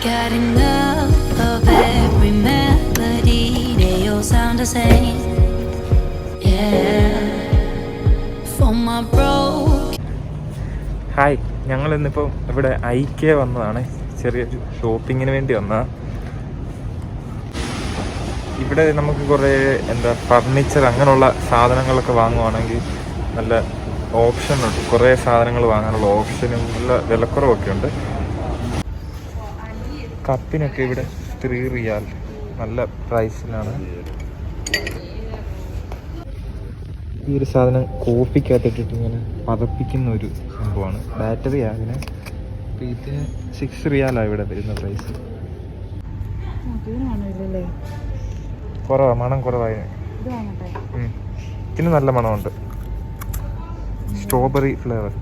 Got enough of every melody, they all sound the same. Yeah, for my broke. Hi, ഞങ്ങളിന്നിപ്പോൾ ഇവിടെ ഐക്യ വന്നതാണ്. ചെറിയൊരു ഷോപ്പിങ്ങിന് വേണ്ടി വന്നതാണ്. ഇവിടെ നമുക്ക് കുറേ ഫർണിച്ചർ അങ്ങനെയുള്ള സാധനങ്ങളൊക്കെ വാങ്ങുവാണെങ്കിൽ നല്ല ഓപ്ഷനുണ്ട്. കുറേ സാധനങ്ങൾ വാങ്ങാനുള്ള ഓപ്ഷനും നല്ല വിലക്കുറവൊക്കെ ഉണ്ട്. കപ്പിനൊക്കെ ഇവിടെ 3 റിയാൽ നല്ല പ്രൈസിലാണ്. ഈ ഒരു സാധനം കോപ്പിക്കകത്തിട്ടിട്ട് ഇങ്ങനെ പതപ്പിക്കുന്ന ഒരു സംഭവമാണ്. ബാറ്ററി അതിന് ഇതിന് 6 റിയാലാണ് ഇവിടെ വരുന്ന പ്രൈസ്. കുറവാണ്, മണം കുറവായി. ഇതിന് നല്ല മണമുണ്ട്, സ്ട്രോബെറി ഫ്ലേവർ.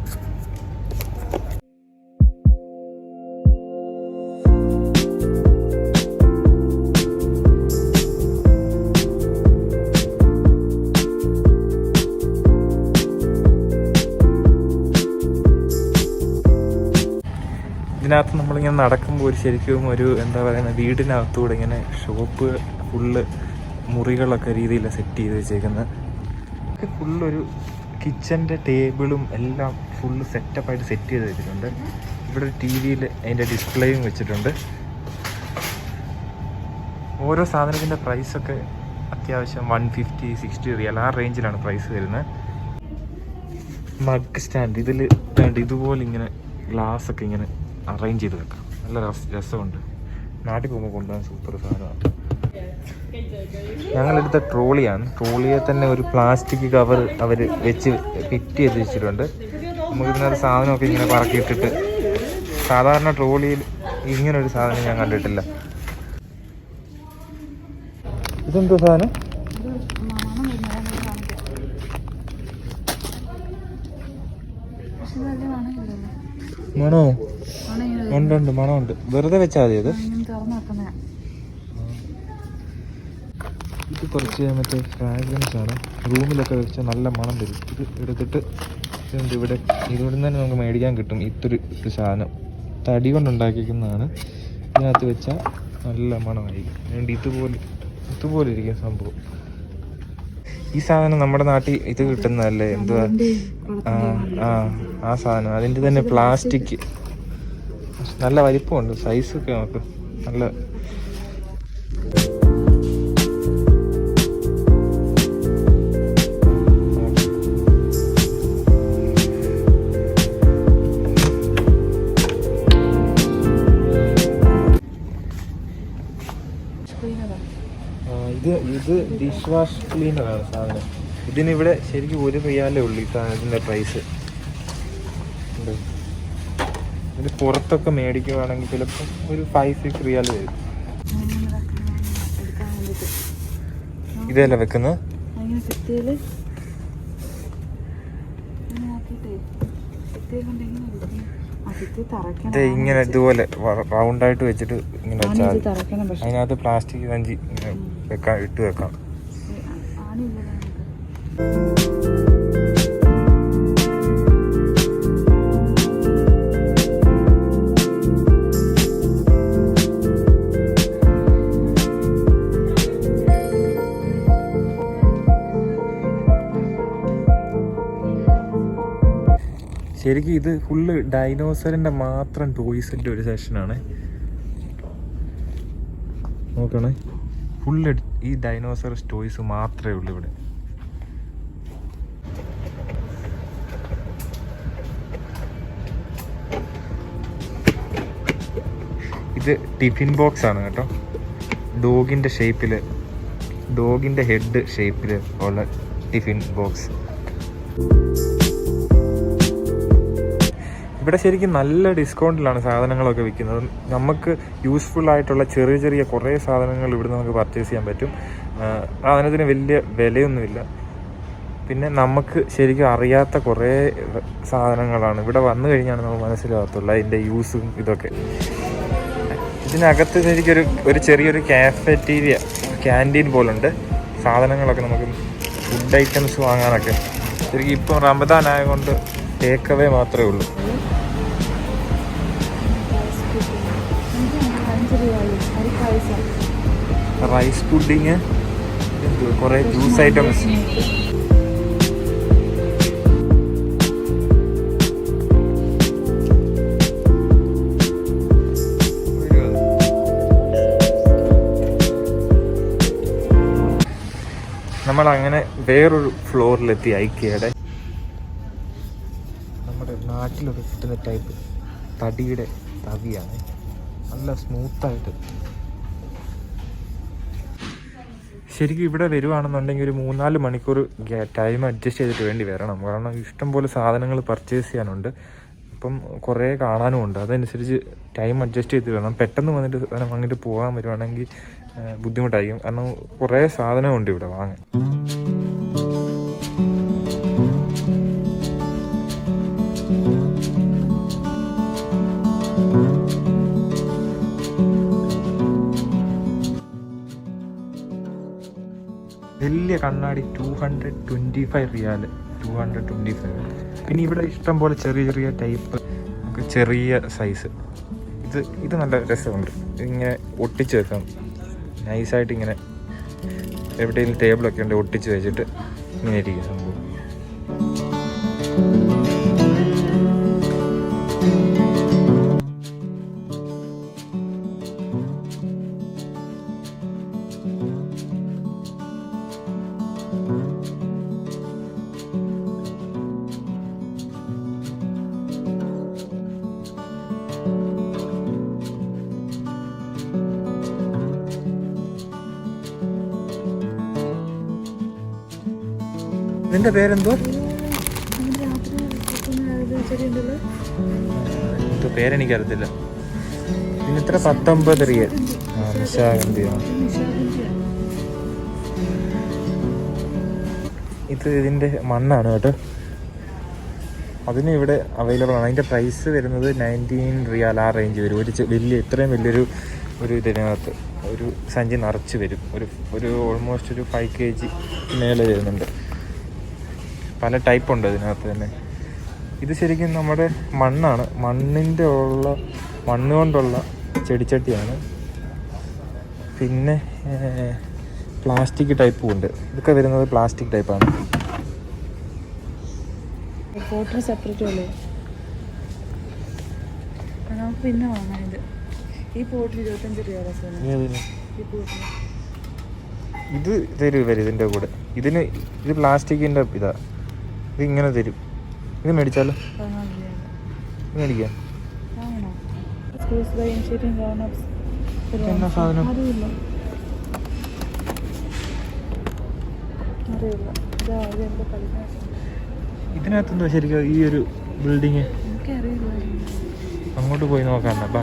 ഇതിനകത്ത് നമ്മളിങ്ങനെ നടക്കുമ്പോൾ ശരിക്കും ഒരു വീടിനകത്തൂടെ ഇങ്ങനെ ഷോപ്പ് ഫുള്ള് മുറികളൊക്കെ രീതിയിൽ സെറ്റ് ചെയ്ത് വെച്ചേക്കുന്നത്. ഫുള്ളൊരു കിച്ചൻ്റെ ടേബിളും എല്ലാം ഫുള്ള് സെറ്റപ്പായിട്ട് സെറ്റ് ചെയ്ത് വെച്ചിട്ടുണ്ട്. ഇവിടെ ഒരു ടി വിയിൽ അതിൻ്റെ ഡിസ്പ്ലേയും വെച്ചിട്ടുണ്ട്. ഓരോ സാധനത്തിൻ്റെ പ്രൈസൊക്കെ അത്യാവശ്യം 150-60 റിയാൽ ആ റേഞ്ചിലാണ് പ്രൈസ് വരുന്നത്. മഗ് സ്റ്റാൻഡ് ഇതിൽ ഇതുപോലെ ഇങ്ങനെ ഗ്ലാസ്സൊക്കെ ഇങ്ങനെ അറേഞ്ച് ചെയ്ത് വെക്കാം. നല്ല രസമുണ്ട്. നാട്ടിൽ പോകുമ്പോൾ കൊണ്ടുപോകാൻ സൂപ്പർ സാധനമാണ്. ഞങ്ങളെടുത്ത ട്രോളിയാണ്. ട്രോളിയെ തന്നെ ഒരു പ്ലാസ്റ്റിക് കവർ അവർ വെച്ച് ഫിറ്റ് ചെയ്ത് വെച്ചിട്ടുണ്ട്. നമുക്ക് ഇന്നൊരു സാധനമൊക്കെ ഇങ്ങനെ പറക്കിയിട്ടിട്ട്, സാധാരണ ട്രോളിയിൽ ഇങ്ങനൊരു സാധനം ഞാൻ കണ്ടിട്ടില്ല. ഇതെന്തോ സാധനം? മണോ? ഉണ്ട്, മണമുണ്ട്. വെറുതെ വെച്ചാൽ മതി. ഇത് കുറച്ച് മറ്റേ ഫ്രാഗ്രൻസ് ആണ്. റൂമിലൊക്കെ വെച്ചാൽ നല്ല മണം വരും. ഇത് എടുത്തിട്ട് ഇവിടെ തന്നെ നമുക്ക് മേടിക്കാൻ കിട്ടും. ഇത്തൊരു സാധനം തടി കൊണ്ടുണ്ടാക്കിക്കുന്നതാണ്. ഇതിനകത്ത് വെച്ചാൽ നല്ല മണമായിരിക്കും. അതുകൊണ്ട് ഇതുപോലെ ഇരിക്കും സംഭവം. ഈ സാധനം നമ്മുടെ നാട്ടിൽ ഇത് കിട്ടുന്നതല്ലേ, എന്തുവാ ആ സാധനം. അതിൻ്റെ തന്നെ പ്ലാസ്റ്റിക്, നല്ല വലിപ്പമുണ്ട്, സൈസൊക്കെ നോക്ക്. നല്ല ഇത് ഡിഷ് വാഷ് ക്ലീനറാണ് സാധനം. ഇതിനിവിടെ ശരിക്കും 1 റിയാലേ ഉള്ളൂ ഈ സാധനത്തിൻ്റെ പ്രൈസ്. ഇത് പുറത്തൊക്കെ മേടിക്കുവാണെങ്കിൽ ചിലപ്പോൾ ഒരു 5-6 റിയാൽ വരും. ഇതല്ല വെക്കുന്നത്. ഇത് ഇങ്ങനെ ഇതുപോലെ റൗണ്ടായിട്ട് വെച്ചിട്ട് ഇങ്ങനെ വെച്ചാൽ അതിനകത്ത് പ്ലാസ്റ്റിക് സഞ്ചി ഇങ്ങനെ ഇട്ട് വെക്കാം. ശരിക്കും ഇത് ഫുള്ള് ഡൈനോസറിൻ്റെ മാത്രം ടോയ്സിൻ്റെ ഒരു സെക്ഷനാണ്. നോക്കണേ, ഫുള്ള് ഈ ഡൈനോസർ ടോയ്സ് മാത്രമേ ഉള്ളൂ ഇവിടെ. ഇത് ടിഫിൻ ബോക്സ് ആണ് കേട്ടോ. ഡോഗിൻ്റെ ഹെഡ് ഷേപ്പിൽ ഉള്ള ടിഫിൻ ബോക്സ്. ഇവിടെ ശരിക്കും നല്ല ഡിസ്കൗണ്ടിലാണ് സാധനങ്ങളൊക്കെ വിൽക്കുന്നത്. നമുക്ക് യൂസ്ഫുൾ ആയിട്ടുള്ള ചെറിയ കുറേ സാധനങ്ങൾ ഇവിടെ നമുക്ക് പർച്ചേസ് ചെയ്യാൻ പറ്റും. സാധനത്തിന് വലിയ വിലയൊന്നുമില്ല. പിന്നെ നമുക്ക് ശരിക്കും അറിയാത്ത കുറേ സാധനങ്ങളാണ് ഇവിടെ വന്നു കഴിഞ്ഞാണ് നമുക്ക് മനസ്സിലാകത്തുള്ളൂ അതിൻ്റെ യൂസും ഇതൊക്കെ. ഇതിനകത്ത് ശരിക്കൊരു ചെറിയൊരു കാഫറ്റീരിയ ക്യാൻറ്റീൻ പോലുണ്ട്. സാധനങ്ങളൊക്കെ നമുക്ക് ഫുഡ് ഐറ്റംസ് വാങ്ങാനൊക്കെ. ശരിക്കും ഇപ്പം റമദാൻ ആയതുകൊണ്ട് ടേക്ക് അവേ മാത്രമേ ഉള്ളൂ. റൈസ് പുഡിങ്, കുറേ ജ്യൂസ് ഐറ്റംസ്. നമ്മളങ്ങനെ വേറൊരു ഫ്ലോറിലെത്തി ഐക്കിയയുടെ. നമ്മുടെ നാട്ടിലൊക്കെ കിട്ടുന്ന ടൈപ്പ് തടിയുടെ തവിയാണ്, നല്ല സ്മൂത്തായിട്ട്. ശരിക്കും ഇവിടെ വരുവാണെന്നുണ്ടെങ്കിൽ ഒരു 3-4 മണിക്കൂർ ടൈം അഡ്ജസ്റ്റ് ചെയ്തിട്ട് വേണ്ടി വരണം. കാരണം ഇഷ്ടംപോലെ സാധനങ്ങൾ പർച്ചേസ് ചെയ്യാനുണ്ട്, അപ്പം കുറേ കാണാനും ഉണ്ട്. അതനുസരിച്ച് ടൈം അഡ്ജസ്റ്റ് ചെയ്ത് വേണം. പെട്ടെന്ന് വന്നിട്ട് അങ്ങോട്ട് പോകാൻ വരുവാണെങ്കിൽ ബുദ്ധിമുട്ടായിരിക്കും. കാരണം കുറേ സാധനമുണ്ട് ഇവിടെ വാങ്ങാൻ. വലിയ കണ്ണാടി 225 റിയാൽ, 225. പിന്നെ ഇവിടെ ഇഷ്ടം പോലെ ചെറിയ ചെറിയ ടൈപ്പ്, നമുക്ക് ചെറിയ സൈസ്. ഇത് നല്ല രസമുണ്ട്. ഇതിങ്ങനെ ഒട്ടിച്ച് വെക്കാം നൈസായിട്ട്. ഇങ്ങനെ എവിടെയെങ്കിലും ടേബിളൊക്കെ ഉണ്ട്, ഒട്ടിച്ച് വെച്ചിട്ട് ഇങ്ങനെ ഇരിക്കും സംഭവം. നിന്റെ പേരെന്തോ? പേരെനിക്കറിയത്തില്ല. ഇതിനിത്ര 19 റിയൽ. നിശാഗന്ധിയാണ് ഇത്. ഇതിൻ്റെ മണ്ണാണ് കേട്ടോ. അതിന് ഇവിടെ അവൈലബിൾ ആണ്. അതിൻ്റെ പ്രൈസ് വരുന്നത് 19 റിയാൽ, ആ റേഞ്ച് വരും. ഇത്രയും വലിയൊരു ഇതിനകത്ത് ഒരു സഞ്ചി നിറച്ച് വരും. ഒരു ഓൾമോസ്റ്റ് ഒരു 5 kg മേലെ വരുന്നുണ്ട്. പല ടൈപ്പ് ഉണ്ട് അതിനകത്ത് തന്നെ. ഇത് ശരിക്കും നമ്മുടെ മണ്ണാണ്. മണ്ണ് കൊണ്ടുള്ള ചെടിച്ചട്ടിയാണ്. പിന്നെ പ്ലാസ്റ്റിക് ടൈപ്പും ഉണ്ട്. ഇതൊക്കെ വരുന്നത് പ്ലാസ്റ്റിക് ടൈപ്പാണ്. സെപ്പറേറ്റ് അല്ലേ നമുക്ക് പിന്നെ വാങ്ങാൻ. ഈ പോട്ടിൽ 25 രൂപ. ഇത് തരും വരും ഇതിൻ്റെ കൂടെ. ഇത് പ്ലാസ്റ്റിക്കിൻ്റെ ഇതാ. ഇത് ഇങ്ങനെ തരും. ഇത് മേടിച്ചാലോ? മേടിക്കാം. എന്നാ സാധനം? ഇതിനകത്തെന്തോ ശരിക്കും ഈ ഒരു ബിൽഡിങ് അങ്ങോട്ട് പോയി നോക്കാം. ബാ.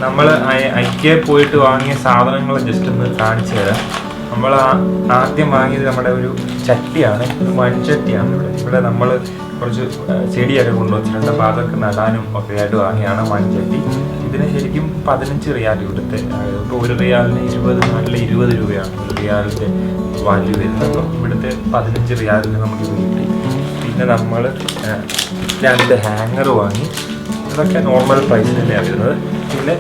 നമ്മൾ ഐക്യയിൽ പോയിട്ട് വാങ്ങിയ സാധനങ്ങൾ ജസ്റ്റ് ഒന്ന് കാണിച്ചു തരാം. നമ്മൾ ആദ്യം വാങ്ങിയത് നമ്മുടെ ഒരു ചട്ടിയാണ്, മൺചട്ടിയാണ്. ഇവിടെ നമ്മൾ കുറച്ച് ചെടിയൊക്കെ കൊണ്ടുവച്ചിട്ടുണ്ട്, അപ്പോൾ അതൊക്കെ നടാനും ഒക്കെ ആയിട്ട് വാങ്ങിയാണ് മൺചട്ടി. ഇതിന് ശരിക്കും 15 റിയാൽ ഇവിടുത്തെ. ഇപ്പോൾ ഒരു റിയാലിന് 20 രൂപയാണ് ഒരു റിയാലിൻ്റെ വാല്യൂ വരുന്നത്. അപ്പം ഇവിടുത്തെ 15 റിയാലിന് നമുക്കിത് കിട്ടി. പിന്നെ നമ്മൾ 2 ഹാങ്ങർ വാങ്ങി, അതൊക്കെ നോർമൽ പ്രൈസിൽ തന്നെയാണ് വരുന്നത്. പിന്നെ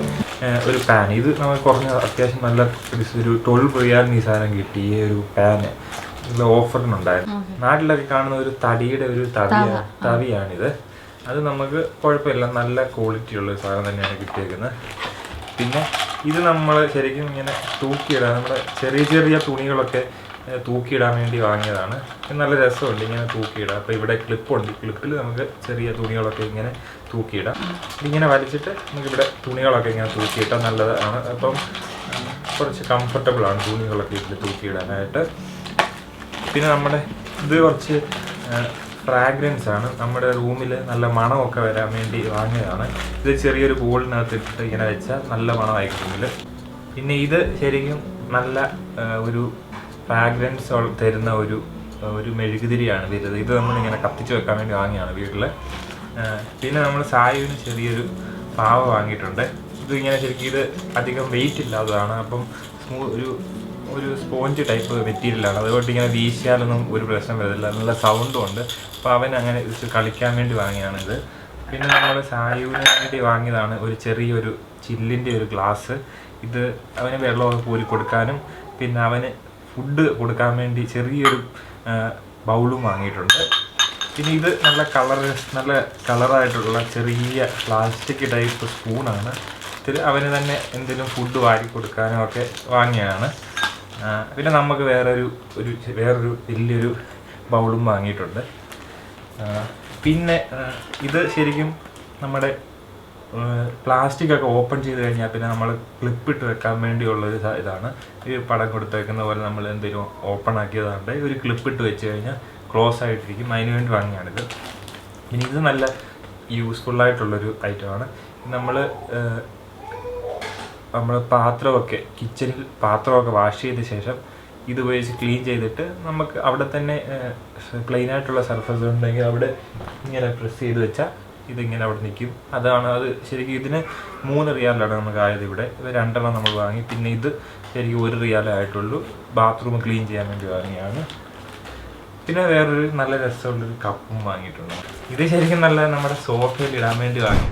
ഒരു പാൻ, ഇത് നമുക്ക് കുറഞ്ഞ അത്യാവശ്യം നല്ല ഒരു 12 റിയാലിന് ഈ സാധനം കിട്ടി. ഈ ഒരു പാന് ഓഫറിനുണ്ടായിരുന്നു. നാട്ടിലൊക്കെ കാണുന്ന ഒരു തടിയുടെ ഒരു തവിയാണിത്. അത് നമുക്ക് കുഴപ്പമില്ല, നല്ല ക്വാളിറ്റി ഉള്ള സാധനം തന്നെയാണ് കിട്ടിയേക്കുന്നത്. പിന്നെ ഇത് നമ്മൾ ശരിക്കും ഇങ്ങനെ തൂക്കിയിടാൻ, നമ്മുടെ ചെറിയ ചെറിയ തുണികളൊക്കെ തൂക്കിയിടാൻ വേണ്ടി വാങ്ങിയതാണ്. നല്ല രസമുണ്ട് ഇങ്ങനെ തൂക്കിയിടാം. അപ്പോൾ ഇവിടെ ക്ലിപ്പുണ്ട്, ക്ലിപ്പിൽ നമുക്ക് ചെറിയ തുണികളൊക്കെ ഇങ്ങനെ തൂക്കിയിടാം. ഇങ്ങനെ വലിച്ചിട്ട് നമുക്കിവിടെ തുണികളൊക്കെ ഇങ്ങനെ തൂക്കിയിട്ടാൽ നല്ലതാണ്. അപ്പം കുറച്ച് കംഫർട്ടബിളാണ് തുണികളൊക്കെ ഇതിൽ തൂക്കിയിടാനായിട്ട്. പിന്നെ നമ്മുടെ ഇത് കുറച്ച് ഫ്രാഗ്രൻസ് ആണ്, നമ്മുടെ റൂമിൽ നല്ല മണമൊക്കെ വരാൻ വേണ്ടി വാങ്ങിയതാണ്. ഇത് ചെറിയൊരു ബോളിനകത്ത് ഇട്ടിട്ട് ഇങ്ങനെ വെച്ചാൽ നല്ല മണമായിരിക്കും റൂമിൽ. പിന്നെ ഇത് ശരിക്കും നല്ല ഒരു ഫ്രാഗ്രൻസ് തരുന്ന ഒരു മെഴുകുതിരിയാണ് വരുന്നത്. ഇത് നമ്മളിങ്ങനെ കത്തിച്ച് വെക്കാൻ വേണ്ടി വാങ്ങിയാണ് വീട്ടിൽ. പിന്നെ നമ്മൾ സായുവിന് ചെറിയൊരു പാവ വാങ്ങിയിട്ടുണ്ട്. ഇത് ഇങ്ങനെ ശരിക്കും ഇത് അധികം വെയിറ്റ് ഇല്ലാത്തതാണ്. അപ്പം ഒരു സ്പോഞ്ച് ടൈപ്പ് മെറ്റീരിയലാണ്. അതുകൊണ്ട് ഇങ്ങനെ വീശിയാലൊന്നും ഒരു പ്രശ്നം വരില്ല, നല്ല സൗണ്ടും ഉണ്ട്. അപ്പോൾ അവൻ അങ്ങനെ കളിക്കാൻ വേണ്ടി വാങ്ങിയാണിത്. പിന്നെ നമ്മൾ സായുവിന് വേണ്ടി വാങ്ങിയതാണ് ഒരു ചെറിയൊരു ചില്ലിൻ്റെ ഒരു ഗ്ലാസ്. ഇത് അവന് വെള്ളമൊക്കെ കോരി കൊടുക്കാനും പിന്നെ അവന് ഫുഡ് കൊടുക്കാൻ വേണ്ടി ചെറിയൊരു ബൗളും വാങ്ങിയിട്ടുണ്ട്. പിന്നെ ഇത് നല്ല കളറായിട്ടുള്ള ചെറിയ പ്ലാസ്റ്റിക് ടൈപ്പ് സ്പൂണാണ്. ഇതിൽ അവന് തന്നെ എന്തെങ്കിലും ഫുഡ് വാരി കൊടുക്കാനും ഒക്കെ വാങ്ങിയതാണ്. പിന്നെ നമുക്ക് വേറൊരു വലിയൊരു ബൗളും വാങ്ങിയിട്ടുണ്ട്. പിന്നെ ഇത് ശരിക്കും നമ്മുടെ പ്ലാസ്റ്റിക് ഒക്കെ ഓപ്പൺ ചെയ്ത് കഴിഞ്ഞാൽ പിന്നെ നമ്മൾ ക്ലിപ്പിട്ട് വെക്കാൻ വേണ്ടിയുള്ളൊരു ഇതാണ്. ഈ പടം കൊടുത്തേക്കുന്ന പോലെ നമ്മൾ എന്തെങ്കിലും ഓപ്പൺ ആക്കിയതാണ്ട് ഒരു ക്ലിപ്പിട്ട് വെച്ച് കഴിഞ്ഞാൽ ക്ലോസ് ആയിട്ടിരിക്കും. അതിന് വേണ്ടി വാങ്ങിയാണിത്. പിന്നെ ഇത് നല്ല യൂസ്ഫുള്ളായിട്ടുള്ളൊരു ഐറ്റമാണ്. നമ്മൾ പാത്രമൊക്കെ കിച്ചണിൽ പാത്രമൊക്കെ വാഷ് ചെയ്ത ശേഷം ഇത് ഉപയോഗിച്ച് ക്ലീൻ ചെയ്തിട്ട് നമുക്ക് അവിടെ തന്നെ പ്ലെയിൻ ആയിട്ടുള്ള സർഫസ് ഉണ്ടെങ്കിൽ അവിടെ ഇങ്ങനെ പ്രസ് ചെയ്ത് വെച്ചാൽ ഇതിങ്ങനെ അവിടെ നിൽക്കും. അത് ശരിക്കും ഇതിന് 3 റിയാലാണ് നമുക്ക് ആയത്. ഇവിടെ 2 നമ്മൾ വാങ്ങി. പിന്നെ ഇത് ശരിക്കും 1 റിയാലേ ആയിട്ടുള്ളൂ. ബാത്റൂം ക്ലീൻ ചെയ്യാൻ വേണ്ടി വാങ്ങിയാണ്. പിന്നെ വേറൊരു നല്ല രസമുള്ളൊരു കപ്പും വാങ്ങിയിട്ടുണ്ട്. ഇത് ശരിക്കും നല്ല നമ്മുടെ സോഫയിൽ ഇടാൻ വേണ്ടി വാങ്ങി.